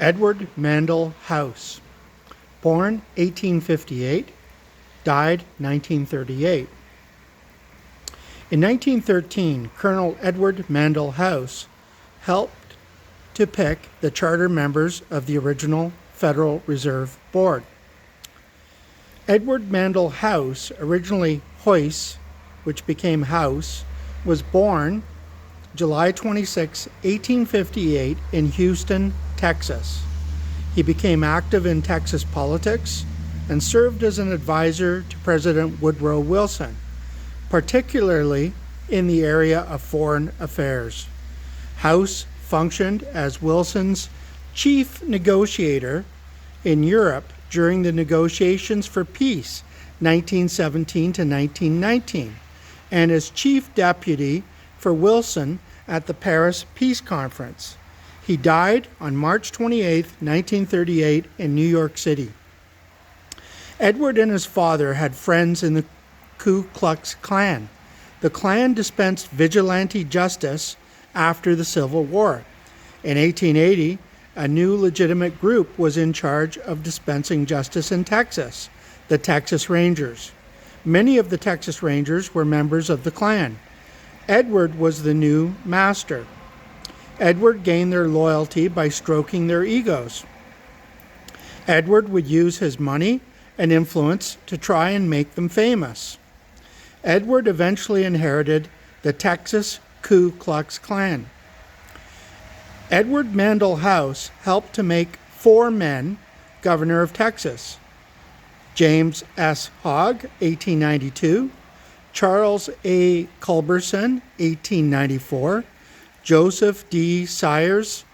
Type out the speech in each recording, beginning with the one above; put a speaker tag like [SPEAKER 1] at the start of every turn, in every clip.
[SPEAKER 1] Edward Mandell House, born 1858, died 1938. In 1913, Colonel Edward Mandell House helped to pick the charter members of the original Federal Reserve Board. Edward Mandell House, originally Hoyce, which became House, was born July 26, 1858 in Houston, Texas. He became active in Texas politics and served as an advisor to President Woodrow Wilson, particularly in the area of foreign affairs. House functioned as Wilson's chief negotiator in Europe during the negotiations for peace, 1917 to 1919, and as chief deputy for Wilson at the Paris Peace Conference. He died on March 28, 1938 in New York City. Edward and his father had friends in the Ku Klux Klan. The Klan dispensed vigilante justice after the Civil War. In 1880, a new legitimate group was in charge of dispensing justice in Texas, the Texas Rangers. Many of the Texas Rangers were members of the Klan. Edward was the new master. Edward gained their loyalty by stroking their egos. Edward would use his money and influence to try and make them famous. Edward eventually inherited the Texas Ku Klux Klan. Edward Mandell House helped to make 4 men governor of Texas: James S. Hogg, 1892, Charles A. Culberson, 1894, Joseph D. Sayers,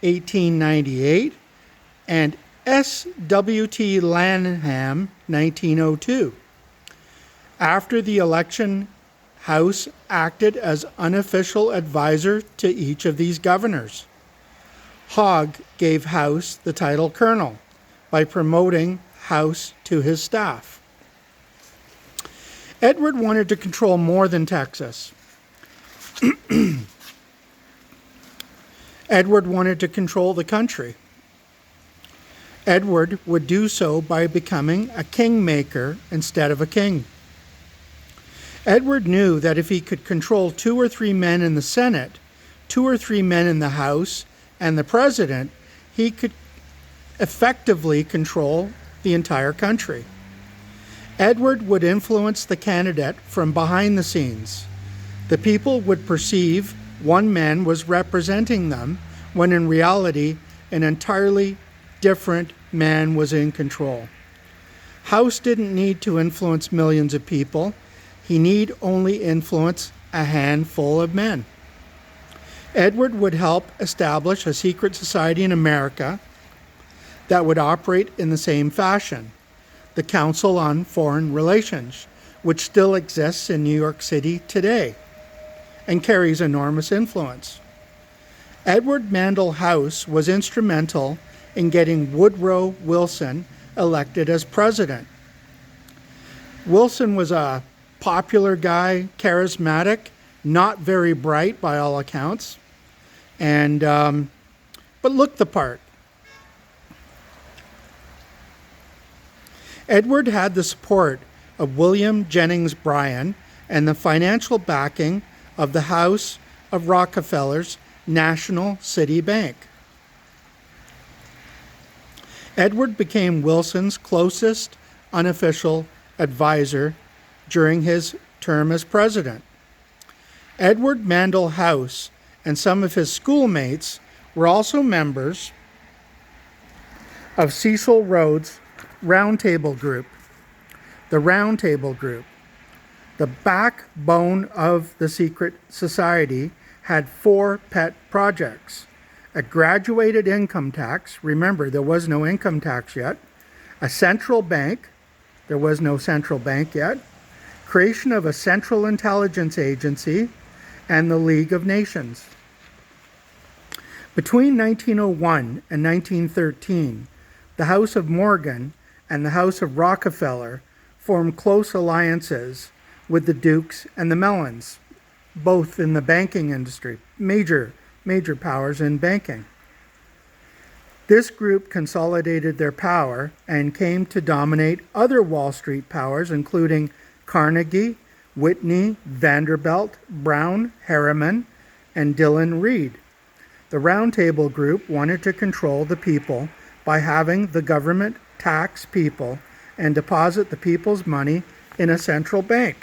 [SPEAKER 1] 1898, and S. W. T. Lanham, 1902. After the election, House acted as unofficial advisor to each of these governors. Hogg gave House the title colonel by promoting House to his staff. Edward wanted to control more than Texas. Edward wanted to control the country. Edward would do so by becoming a kingmaker instead of a king. Edward knew that if he could control 2 or 3 men in the Senate, 2 or 3 men in the House, and the president, he could effectively control the entire country. Edward would influence the candidate from behind the scenes. The people would perceive one man was representing them when in reality an entirely different man was in control. House didn't need to influence millions of people. He need only influence a handful of men. Edward would help establish a secret society in America that would operate in the same fashion: the Council on Foreign Relations, which still exists in New York City today and carries enormous influence. Edward Mandell House was instrumental in getting Woodrow Wilson elected as president. Wilson was a popular guy, charismatic, not very bright by all accounts, and but looked the part. Edward had the support of William Jennings Bryan and the financial backing of the House of Rockefeller's National City Bank. Edward became Wilson's closest unofficial advisor during his term as president. Edward Mandell House and some of his schoolmates were also members of Cecil Rhodes' Roundtable Group. The Roundtable Group, the backbone of the secret society, had 4 pet projects: a graduated income tax — remember, there was no income tax yet — a central bank — there was no central bank yet — creation of a central intelligence agency, and the League of Nations. Between 1901 and 1913, the House of Morgan and the House of Rockefeller formed close alliances with the Dukes and the Mellons, both in the banking industry, major powers in banking. This group consolidated their power and came to dominate other Wall Street powers, including Carnegie, Whitney, Vanderbilt, Brown, Harriman, and Dillon Read. The Round Table Group wanted to control the people by having the government tax people and deposit the people's money in a central bank.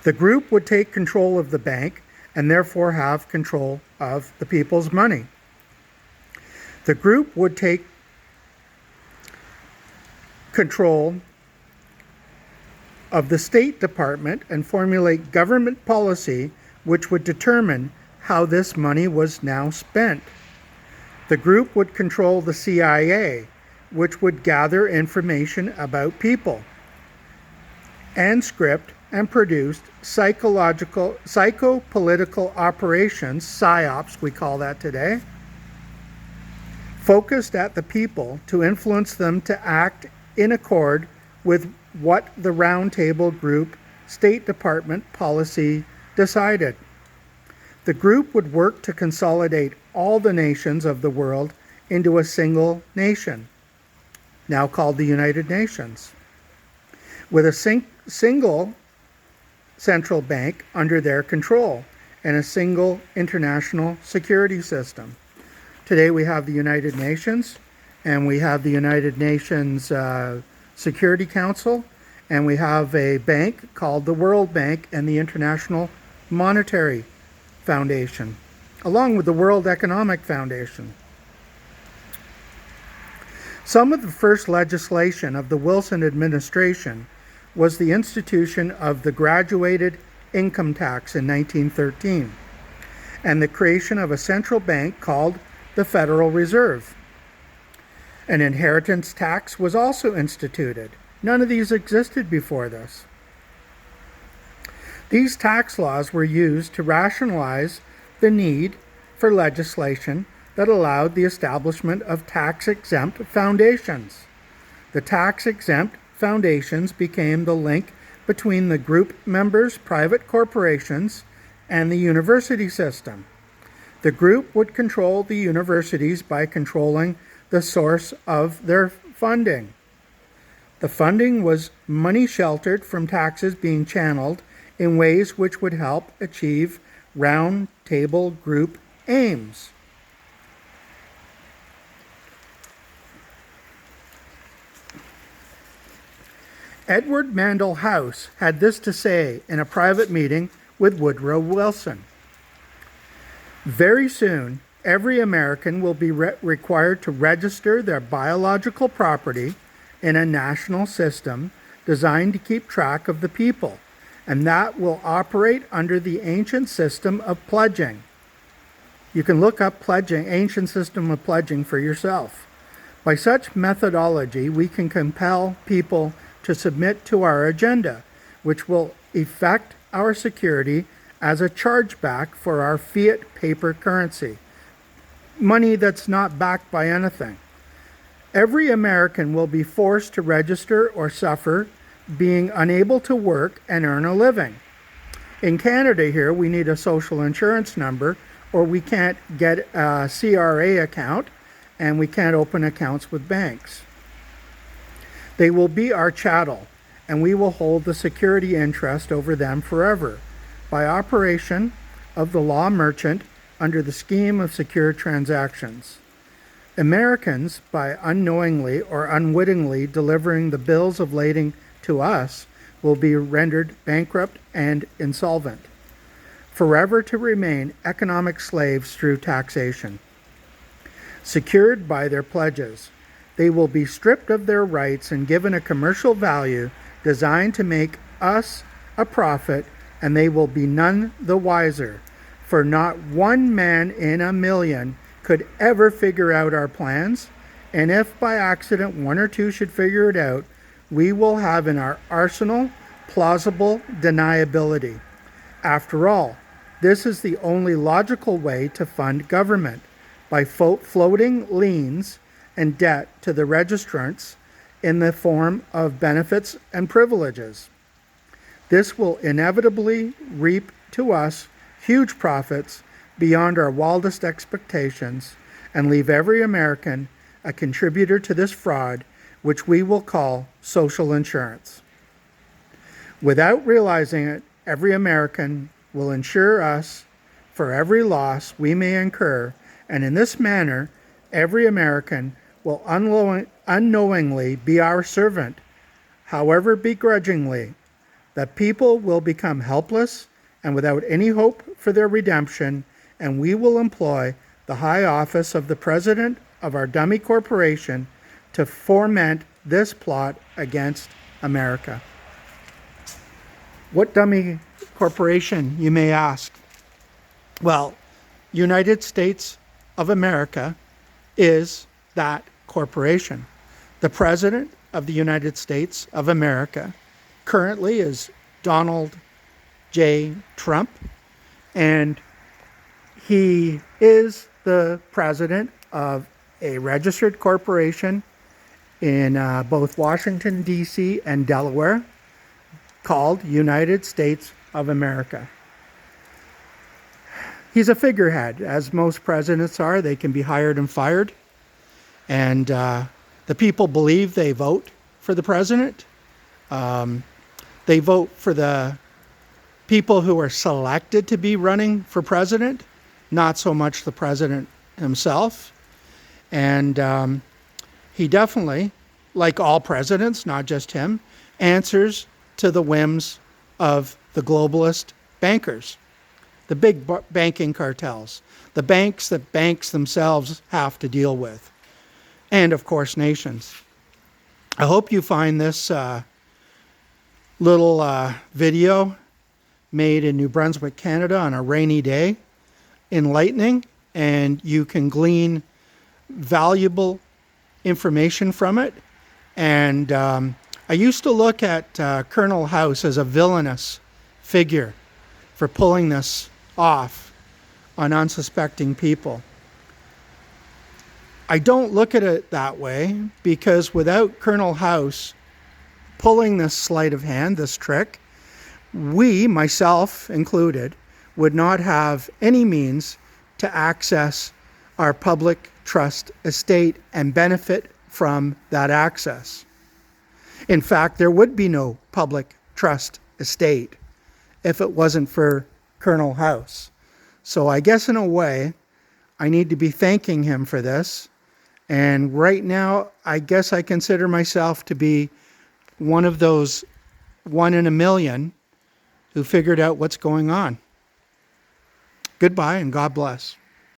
[SPEAKER 1] The group would take control of the bank and therefore have control of the people's money. The group would take control of the State Department and formulate government policy which would determine how this money was now spent. The group would control the CIA, which would gather information about people, and script and produced psychopolitical operations, PSYOPs we call that today, focused at the people to influence them to act in accord with what the Round Table Group State Department policy decided. The group would work to consolidate all the nations of the world into a single nation, now called the United Nations, with a single central bank under their control and a single international security system. Today we have the United Nations, and we have the United Nations Security Council, and we have a bank called the World Bank and the International Monetary Foundation, along with the World Economic Foundation. Some of the first legislation of the Wilson administration was the institution of the graduated income tax in 1913 and the creation of a central bank called the Federal Reserve. An inheritance tax was also instituted. None of these existed before this. These tax laws were used to rationalize the need for legislation that allowed the establishment of tax-exempt foundations. The tax-exempt foundations became the link between the group members' private corporations and the university system. The group would control the universities by controlling the source of their funding. The funding was money sheltered from taxes being channeled in ways which would help achieve Round Table Group aims. Edward Mandell House had this to say in a private meeting with Woodrow Wilson. Very soon, every American will be required to register their biological property in a national system designed to keep track of the people, and that will operate under the ancient system of pledging. You can look up pledging, ancient system of pledging for yourself. By such methodology, we can compel people to submit to our agenda, which will effect our security as a chargeback for our fiat paper currency, money that's not backed by anything. Every American will be forced to register or suffer being unable to work and earn a living. In Canada here, we need a social insurance number, or we can't get a CRA account, and we can't open accounts with banks. They will be our chattel, and we will hold the security interest over them forever by operation of the law merchant under the scheme of secure transactions. Americans, by unknowingly or unwittingly delivering the bills of lading to us, will be rendered bankrupt and insolvent, forever to remain economic slaves through taxation. Secured by their pledges, they will be stripped of their rights and given a commercial value designed to make us a profit, and they will be none the wiser, for not one man in a million could ever figure out our plans, and if by accident one or two should figure it out, we will have in our arsenal plausible deniability. After all, this is the only logical way to fund government, by floating liens and debt to the registrants in the form of benefits and privileges. This will inevitably reap to us huge profits beyond our wildest expectations and leave every American a contributor to this fraud, which we will call social insurance. Without realizing it, every American will insure us for every loss we may incur, and in this manner, every American will unknowingly be our servant, however begrudgingly. The people will become helpless and without any hope for their redemption, and we will employ the high office of the president of our dummy corporation to foment this plot against America. What dummy corporation, you may ask? Well, United States of America is that corporation. The President of the United States of America currently is Donald J. Trump, and he is the president of a registered corporation in both Washington, D.C. and Delaware called United States of America. He's a figurehead, as most presidents are. They can be hired and fired. And the people believe they vote for the president. They vote for the people who are selected to be running for president, not so much the president himself. And he definitely, like all presidents, not just him, answers to the whims of the globalist bankers, the big banking cartels, the banks that banks themselves have to deal with, and of course nations. I hope you find this little video made in New Brunswick, Canada on a rainy day enlightening, and you can glean valuable information from it. And I used to look at Colonel House as a villainous figure for pulling this off on unsuspecting people. I don't look at it that way, because without Colonel House pulling this sleight of hand, this trick, we, myself included, would not have any means to access our public trust estate and benefit from that access. In fact, there would be no public trust estate if it wasn't for Colonel House. So I guess in a way, I need to be thanking him for this. And right now, I guess I consider myself to be one of those 1 in a million who figured out what's going on. Goodbye and God bless.